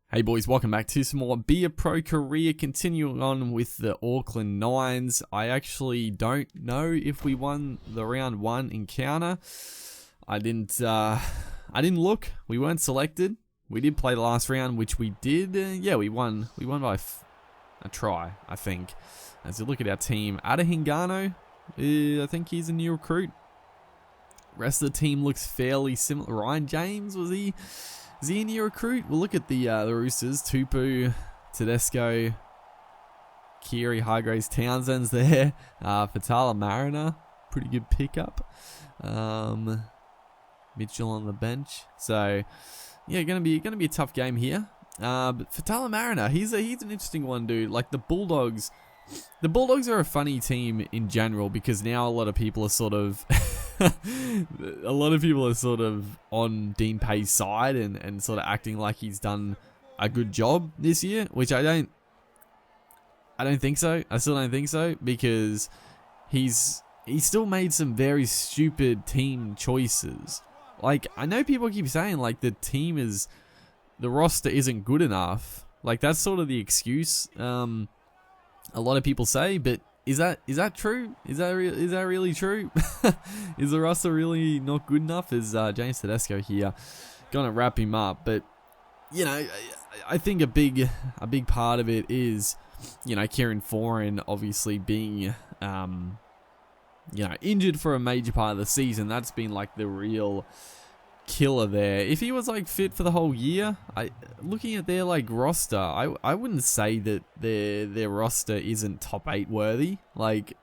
Hey boys, welcome back to some more Be a Pro career. Continuing on with the Auckland Nines. I actually don't know if we won the round one encounter. I didn't look. We weren't selected. We did play the last round, which we did. Yeah, we won. We won by a try, I think. As you look at our team, Adahingano, I think he's a new recruit. Rest of the team looks fairly similar. Ryan James, was he? Is he a new recruit? We'll look at the Roosters. Tupu, Tedesco, Kiri, Highgraves, Townsend's there. Fatala Mariner, pretty good pickup. Mitchell on the bench. So yeah, gonna be a tough game here. But Fatala Mariner, he's an interesting one, dude. Like the Bulldogs are a funny team in general because now a lot of people are sort of on Dean Pay's side and sort of acting like he's done a good job this year, which I don't think so. I still don't think so because he's still made some very stupid team choices. Like, I know people keep saying like the roster isn't good enough. Like, that's sort of the excuse a lot of people say, but is that true? Is that really true? Is the roster really not good enough? Is James Tedesco here gonna wrap him up? But you know, I think a big part of it is, you know, Kieran Foran obviously being injured for a major part of the season. That's been like the real killer there. If he was like fit for the whole year, looking at their like roster, I wouldn't say that their roster isn't top 8 worthy. Like,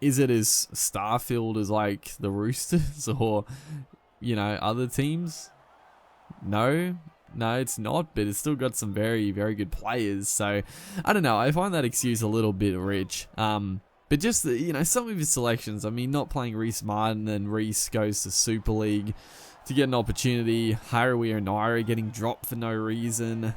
is it as star-filled as like the Roosters or, you know, other teams? No, it's not, but it's still got some very, very good players. So I don't know, I find that excuse a little bit rich. But just, you know, some of his selections, I mean, not playing Reece Martin, and Reece goes to Super League to get an opportunity. Harawira Naira getting dropped for no reason.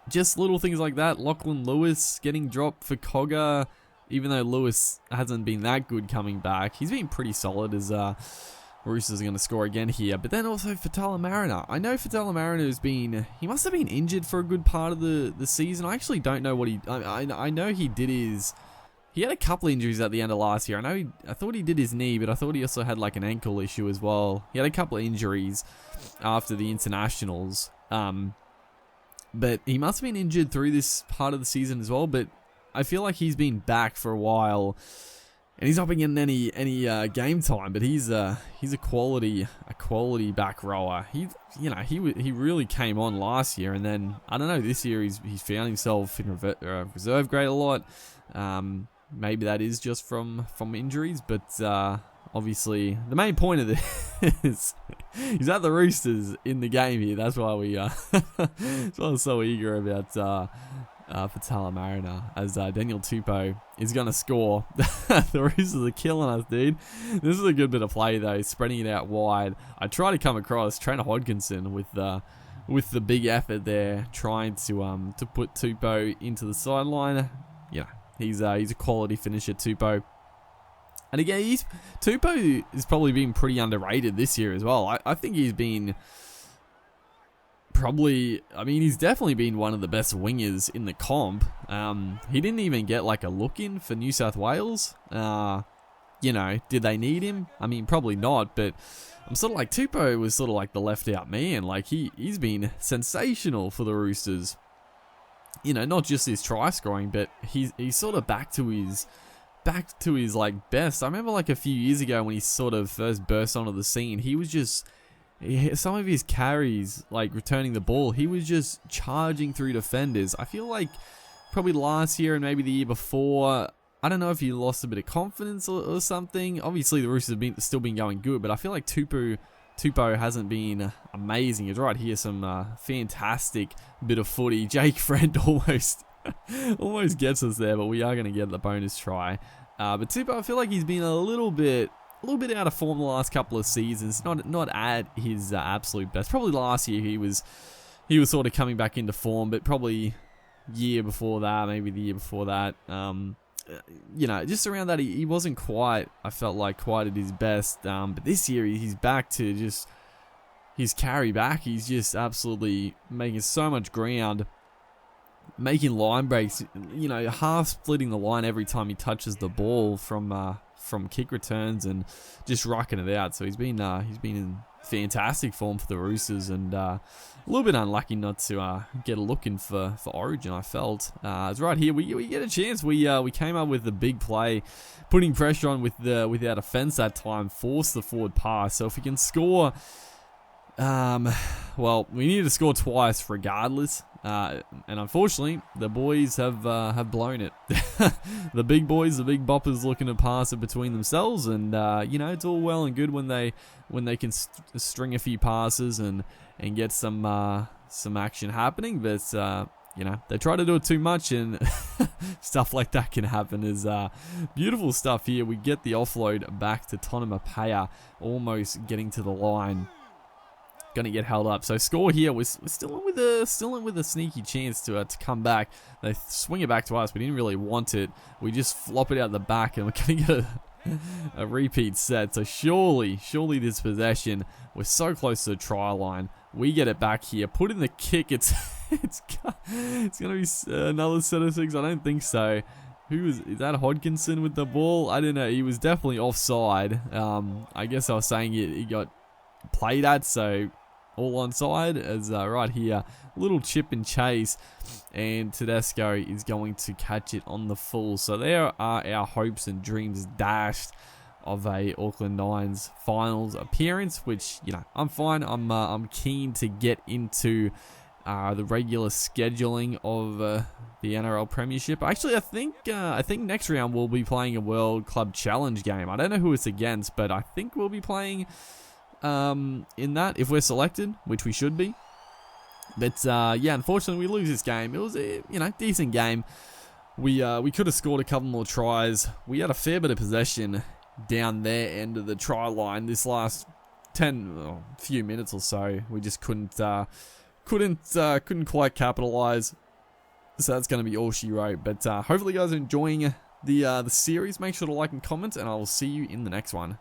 Just little things like that. Lachlan Lewis getting dropped for Cogger, even though Lewis hasn't been that good coming back. He's been pretty solid as Roosters are going to score again here. But then also Fatala Mariner. I know Fatala Mariner he must have been injured for a good part of the season. I actually don't know what I know he had a couple injuries at the end of last year. I thought he did his knee, but I thought he also had like an ankle issue as well. He had a couple of injuries after the internationals. But he must have been injured through this part of the season as well. But I feel like he's been back for a while, and he's not been getting any game time. But he's a quality back rower. He really came on last year, and then I don't know, this year he's found himself in reserve grade a lot. Maybe that is just from injuries, but obviously the main point of this is he's at the Roosters in the game here. That's why that's why I'm so eager about Fatala Mariner, as Daniel Tupou is going to score. The Roosters are killing us, dude. This is a good bit of play though, spreading it out wide. I try to come across Trainer Hodkinson with the big effort there, trying to put Tupou into the sideline. Yeah. He's a quality finisher, Tupou. And again, Tupou has probably been pretty underrated this year as well. I think he's been he's definitely been one of the best wingers in the comp. He didn't even get like a look in for New South Wales. You know, did they need him? I mean, probably not, but I'm sort of like, Tupou was sort of like the left out man. Like he's been sensational for the Roosters. You know, not just his try scoring, but he's sort of back to his like best. I remember like a few years ago when he sort of first burst onto the scene, he was just, some of his carries, like returning the ball, he was just charging through defenders. I feel like probably last year and maybe the year before, I don't know if he lost a bit of confidence or something. Obviously the Roosters have still been going good, but I feel like Tupou hasn't been amazing. It's right here, some fantastic bit of footy. Jake Friend almost gets us there, but we are going to get the bonus try. But Tupou, I feel like he's been a little bit out of form the last couple of seasons. Not at his absolute best. Probably last year he was sort of coming back into form, but probably year before that, maybe the year before that. You know, just around that, he wasn't quite, I felt like, quite at his best. But this year, he's back to just his carry back. He's just absolutely making so much ground, making line breaks, you know, half splitting the line every time he touches the ball from kick returns and just rocking it out. So he's been in fantastic form for the Roosters, and a little bit unlucky not to get a look in for Origin, I felt. It's right here, we get a chance. We came up with the big play, putting pressure on with our defense that time, forced the forward pass. So if we can score, well, we need to score twice regardless. And unfortunately, the boys have blown it. The big boys, the big boppers, looking to pass it between themselves, and you know, it's all well and good when they can string a few passes and get some action happening, but you know, they try to do it too much, and stuff like that can happen. Is beautiful stuff here. We get the offload back to Tonamapea, almost getting to the line. Gonna get held up. So score here. We're still in with a sneaky chance to come back. They swing it back to us. We didn't really want it. We just flop it out the back, and we're gonna get a repeat set. So surely this possession. We're so close to the try line. We get it back here. Put in the kick. It's gonna be another set of six. I don't think so. Is that Hodkinson with the ball? I don't know. He was definitely offside. I guess I was saying he got played at, so all onside, as right here, little chip and chase, and Tedesco is going to catch it on the full. So there are our hopes and dreams dashed of a Auckland Nines finals appearance, which, you know, I'm fine. I'm keen to get into the regular scheduling of the NRL Premiership. Actually, I think next round we'll be playing a World Club Challenge game. I don't know who it's against, but I think we'll be playing in that, if we're selected, which we should be. But yeah, unfortunately we lose this game. It was a, you know, decent game. We could have scored a couple more tries. We had a fair bit of possession down their end of the try line this last few minutes or so. We just couldn't quite capitalize. So that's going to be all she wrote. But hopefully you guys are enjoying the series. Make sure to like and comment, and I will see you in the next one.